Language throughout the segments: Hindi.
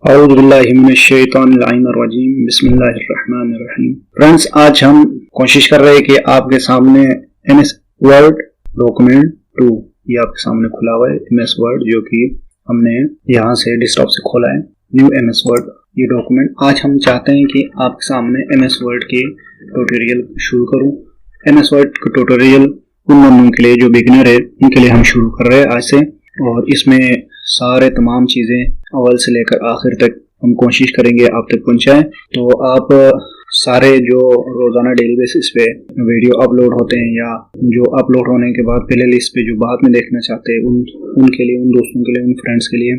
औज़ुबिल्लाहिमिनश्शैतानिर्रजीम बिस्मिल्लाहिर्रहमानिर्रहीम। फ्रेंड्स, आज हम कोशिश कर रहे हैं कि आपके सामने MS वर्ड डॉक्यूमेंट 2 ये आपके सामने खुला हुआ है। MS वर्ड जो कि हमने यहाँ से डेस्कटॉप से खोला है, न्यू MS वर्ड ये डॉक्यूमेंट। आज हम चाहते हैं कि आपके सामने MS वर्ड के ट्यूटोरियल शुरू करूँ। MS वर्ड का ट्यूटोरियल उन बंदों के लिए जो बिगिनर है उनके लिए हम शुरू कर रहे हैं आज से, और इसमें सारे तमाम चीज़ें अव्वल से लेकर आखिर तक हम कोशिश करेंगे आप तक पहुँचाएं। तो आप सारे जो रोज़ाना डेली बेसिस पे वीडियो अपलोड होते हैं या जो अपलोड होने के बाद प्ले लिस्ट पे जो बाद में देखना चाहते हैं उनके लिए, उन दोस्तों के लिए, उन फ्रेंड्स के लिए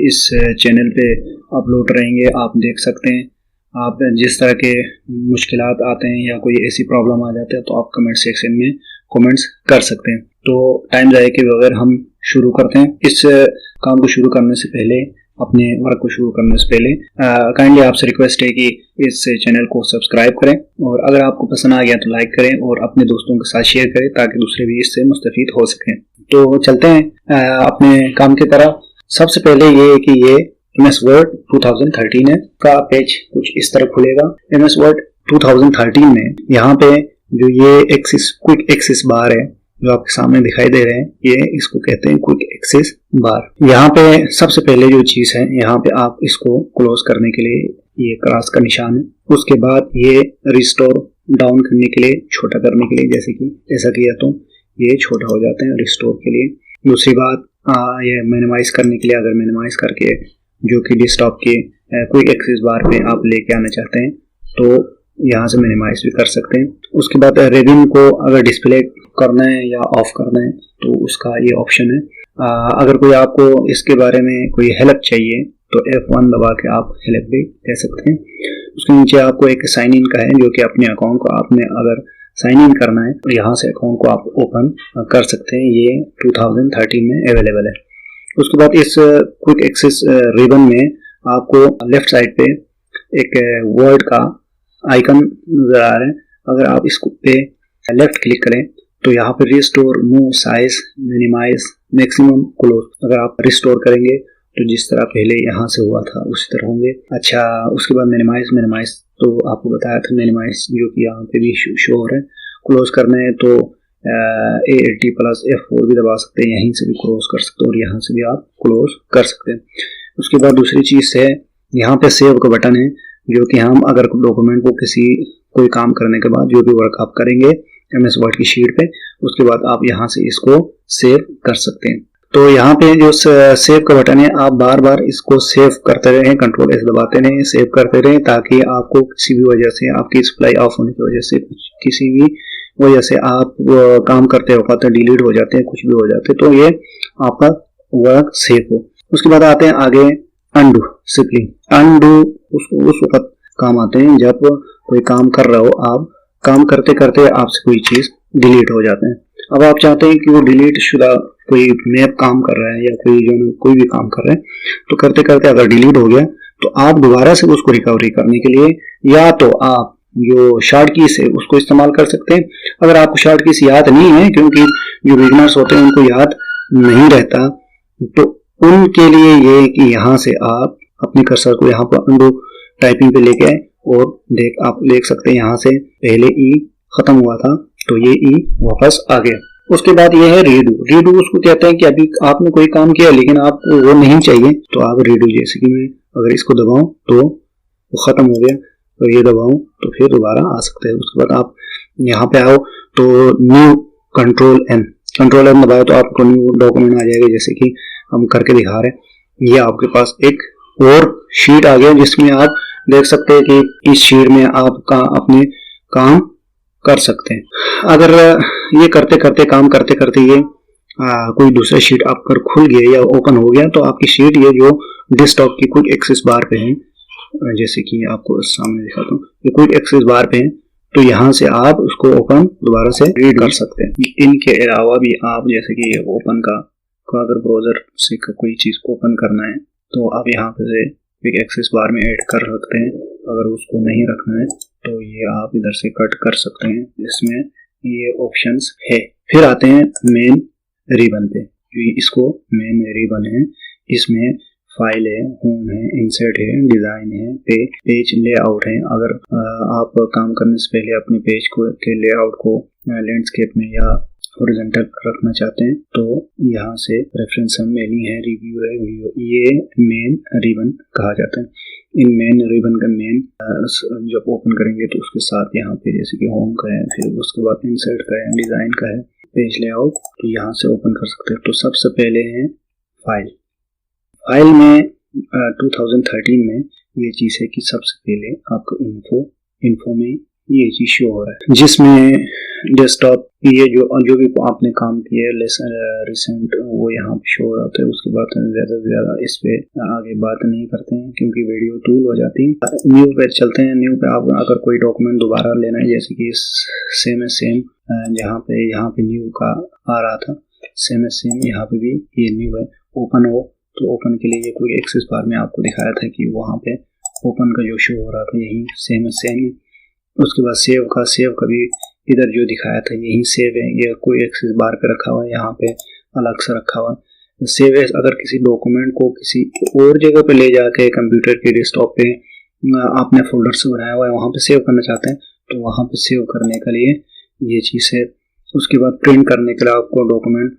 इस चैनल पे अपलोड रहेंगे। आप देख सकते हैं, आप जिस तरह के मुश्किलात आते हैं या कोई ऐसी प्रॉब्लम आ जाता है तो आप कमेंट सेक्शन में कमेंट्स कर सकते हैं। तो टाइम ज़ाया के बगैर हम शुरू करते हैं। इस काम को शुरू करने से पहले, अपने वर्क को शुरू करने से पहले काइंडली आपसे रिक्वेस्ट है कि इस चैनल को सब्सक्राइब करें, और अगर आपको पसंद आ गया तो लाइक करें और अपने दोस्तों के साथ शेयर करें ताकि दूसरे भी इससे मुस्तफीद हो सकें। तो चलते हैं अपने काम की तरफ। सबसे पहले ये है कि ये MS वर्ड 2013 है का पेज कुछ इस तरह खुलेगा। MS वर्ड 2013 में यहाँ पे जो ये एक्सिस, क्विक एक्सिस बार है जो आपके सामने दिखाई दे रहे हैं, ये इसको कहते हैं क्विक एक्सिस बार। यहाँ पे सबसे पहले जो चीज है, यहाँ पे आप इसको क्लोज करने के लिए ये क्रॉस का निशान है। उसके बाद ये रिस्टोर डाउन करने के लिए, छोटा करने के लिए, जैसे कि ऐसा किया तो ये छोटा हो जाते हैं रिस्टोर के लिए। दूसरी बात ये मिनिमाइज करने के लिए, अगर मिनिमाइज करके जो कि डेस्कटॉप के क्विक एक्सिस बार पे आप लेके आना चाहते हैं तो यहाँ से मिनिमाइज भी कर सकते हैं। उसके बाद रिबन को अगर डिस्प्ले करना है या ऑफ करना है तो उसका ये ऑप्शन है। अगर कोई आपको इसके बारे में कोई हेल्प चाहिए तो F1 दबा के आप हेल्प भी दे सकते हैं। उसके नीचे आपको एक साइन इन का है जो कि अपने अकाउंट को आपने अगर साइन इन करना है तो यहाँ से अकाउंट को आप ओपन कर सकते हैं। ये 2013 में अवेलेबल है। उसके बाद इस क्विक एक्सेस रिबन में आपको लेफ्ट साइड पे एक वर्ड का आइकन नजर आ रहा है। अगर आप इसको पे लेफ्ट क्लिक करें तो यहाँ पे restore, move, size, minimise, maximum, close, अगर आप रिस्टोर करेंगे तो जिस तरह पहले यहाँ से हुआ था उसी तरह होंगे। अच्छा, उसके बाद मिनिमाइज तो आपको बताया था, मिनिमाइज जो कि यहाँ पे भी शो हो रहा है। क्लोज करना है तो ALT प्लस F4 भी दबा सकते हैं, यहीं से भी क्लोज कर सकते हैं और यहाँ से भी आप क्लोज कर सकते हैं। उसके बाद दूसरी चीज है, यहाँ पे सेव का बटन है जो कि हम अगर डॉक्यूमेंट को कोई काम करने के बाद जो भी वर्क आप करेंगे MS वर्ड की शीट पे, उसके बाद आप यहाँ से इसको सेव कर सकते हैं। तो यहाँ पे जो सेव का बटन है, आप बार बार इसको सेव करते रहें, कंट्रोल S दबाते रहें, सेव करते रहें, ताकि आपको किसी भी वजह से, आपकी सप्लाई ऑफ होने की वजह से, किसी भी वजह से आप काम करते वक्त डिलीट हो जाते हैं, कुछ भी हो जाते हैं, तो ये आपका वर्क सेव हो। उसके बाद आते हैं आगे अंडू, सिंपली अंडू उस वक्त काम आते हैं जब कोई काम कर रहा हो, आप काम करते करते आपसे कोई चीज डिलीट हो जाते हैं। अब आप चाहते हैं कि वो डिलीट शुदा कोई मैप काम कर रहा है या कोई भी काम कर रहा है, तो करते करते अगर डिलीट हो गया तो आप दोबारा से उसको रिकवरी करने के लिए या तो आप जो शॉर्ट कीज है उसको इस्तेमाल कर सकते हैं। अगर आपको शॉर्ट कीज याद नहीं है, क्योंकि जो बिगिनर्स होते हैं उनको याद नहीं रहता, तो उनके लिए ये कि यहाँ से आप अपने कर्सर को यहाँ पर अंडू टाइपिंग पे लेके आए और आप देख सकते हैं यहाँ से पहले ई खत्म हुआ था तो ये ई वापस आ गया। उसके बाद ये है रीडू उसको कहते हैं कि अभी आपने कोई काम किया लेकिन आपको वो नहीं चाहिए तो आप रीडू, जैसे कि मैं अगर इसको दबाऊं तो वो खत्म हो गया, तो ये दबाऊं तो फिर दोबारा आ सकता है। उसके बाद आप यहाँ पे आओ तो न्यू कंट्रोल एन दबाओ तो आपको न्यू डॉक्यूमेंट आ जाएगा, जैसे कि हम करके दिखा रहे हैं। ये आपके पास एक और शीट आ गया जिसमें आप देख सकते हैं कि इस शीट में आप अपने काम कर सकते हैं। अगर ये काम करते करते ये कोई दूसरा शीट आपका खुल गया या ओपन हो गया तो आपकी शीट ये जो डेस्कटॉप की क्विक एक्सेस बार पे है, जैसे कि आपको सामने दिखाता हूँ, ये क्विक एक्सेस बार पे है, तो यहाँ से आप उसको ओपन दोबारा से रीड कर सकते हैं। इनके अलावा भी आप जैसे कि ओपन का अगर ब्राउजर से कोई चीज ओपन करना है तो आप यहाँ पे से क्विक एक्सेस बार में ऐड कर सकते हैं। अगर उसको नहीं रखना है तो ये आप इधर से कट कर सकते हैं, इसमें ये ऑप्शंस है। फिर आते हैं मेन रिबन पे, इसको मेन रिबन है, इसमें फाइल है, होम है, इंसर्ट है, डिजाइन है, पेज लेआउट है। अगर आप काम करने से पहले अपने पेज के लेआउट को लैंडस्केप में या हॉरिजॉन्टल रखना चाहते हैं तो यहाँ से रेफरेंस हम मेनी है, रिव्यू है, व्यू, ये मेन रिबन कहा जाता है। इन मेन रिबन का मेन जब ओपन करेंगे तो उसके साथ यहाँ पे जैसे कि होम का है, फिर उसके बाद इंसर्ट का है, डिजाइन का है, पेज लेआउट, तो यहाँ से ओपन कर सकते हैं। तो सबसे पहले है फाइल में 2013 में ये चीज है कि सबसे पहले आपको इन्फो में ये चीज शो हो रहा है, जिसमें डेस्कटॉप ये जो भी आपने काम किया रिसेंट वो यहाँ पे शो हो रहा है। उसके बाद ज्यादा से ज्यादा इस पे आगे बात नहीं करते हैं क्योंकि वीडियो टूल हो जाती है। न्यू पे चलते हैं। न्यू पे आप अगर कोई डॉक्यूमेंट दोबारा लेना है, जैसे कि सेम जहाँ पे न्यू का आ रहा था, सेम यहाँ पे भी ये न्यू है। ओपन हो तो ओपन के लिए ये कोई एक्सेस बार में आपको दिखाया था कि वहाँ पे ओपन का जो शो हो रहा था यही सेम। उसके बाद सेव का भी इधर जो दिखाया था यही सेव है, ये कोई एक्सेस बार पे रखा हुआ है, यहाँ पे अलग से रखा हुआ है। सेव है अगर किसी डॉक्यूमेंट को किसी और जगह पे ले जाके कंप्यूटर के डेस्कटॉप पे आपने फोल्डर से बनाया हुआ है वहाँ पे सेव करना चाहते हैं तो वहाँ पे सेव करने के लिए ये चीज़ है। उसके बाद प्रिंट करने के लिए आपको डॉक्यूमेंट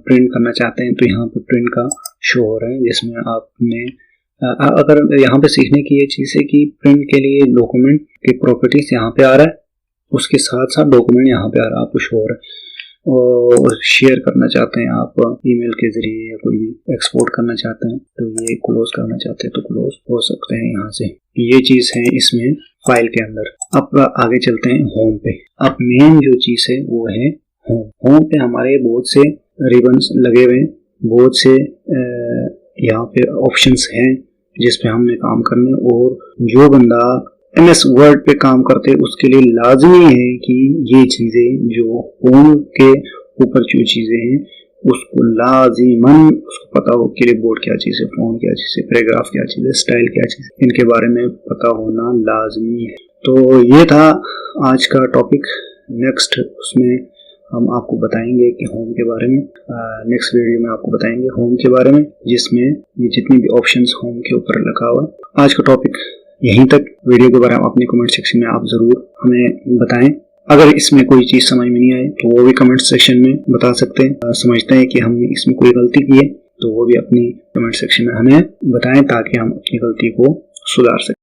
प्रिंट करना चाहते हैं तो यहाँ पे प्रिंट का शो हो रहा है, जिसमें आपने अगर यहाँ पे सीखने की ये चीज़ है कि प्रिंट के लिए डॉक्यूमेंट की प्रॉपर्टीज यहाँ पे आ रहा है, उसके साथ साथ डॉक्यूमेंट यहाँ पे आ रहा है, आपको शो हो रहा है। और शेयर करना चाहते हैं आप ईमेल के जरिए या कोई भी एक्सपोर्ट करना चाहते हैं तो ये क्लोज करना चाहते हैं तो क्लोज हो सकते हैं यहाँ से। ये चीज़ है इसमें फाइल के अंदर। अब आगे चलते हैं होम पे। अब मेन जो चीज़ है वो है होम पे हमारे बहुत से रिबन्स लगे हुए हैं, बहुत से यहाँ पे ऑप्शंस हैं जिस पे हमने काम करने। और जो बंदा MS वर्ड पे काम करते हैं उसके लिए लाजमी है कि ये चीज़ें जो होम के ऊपर जो चीज़ें हैं उसको लाजिमन उसको पता हो, क्लिपबोर्ड क्या चीज़ है, फोन क्या चीज़ है, पैराग्राफ क्या चीज़ है, स्टाइल क्या चीज़ है, इनके बारे में पता होना लाजमी है। तो ये था आज का टॉपिक। नेक्स्ट उसमें हम आपको बताएंगे कि होम के बारे में, नेक्स्ट वीडियो में आपको बताएंगे होम के बारे में, जिसमें ये जितनी भी ऑप्शंस होम के ऊपर लगा हुआ है। आज का टॉपिक यहीं तक। वीडियो के बारे में अपने कमेंट सेक्शन में आप ज़रूर हमें बताएं। अगर इसमें कोई चीज़ समझ में नहीं आए तो वो भी कमेंट सेक्शन में बता सकते हैं। समझते हैं कि हमने इसमें कोई गलती की है तो वो भी अपनी कमेंट सेक्शन में हमें बताएं ताकि हम अपनी गलती को सुधार सकें।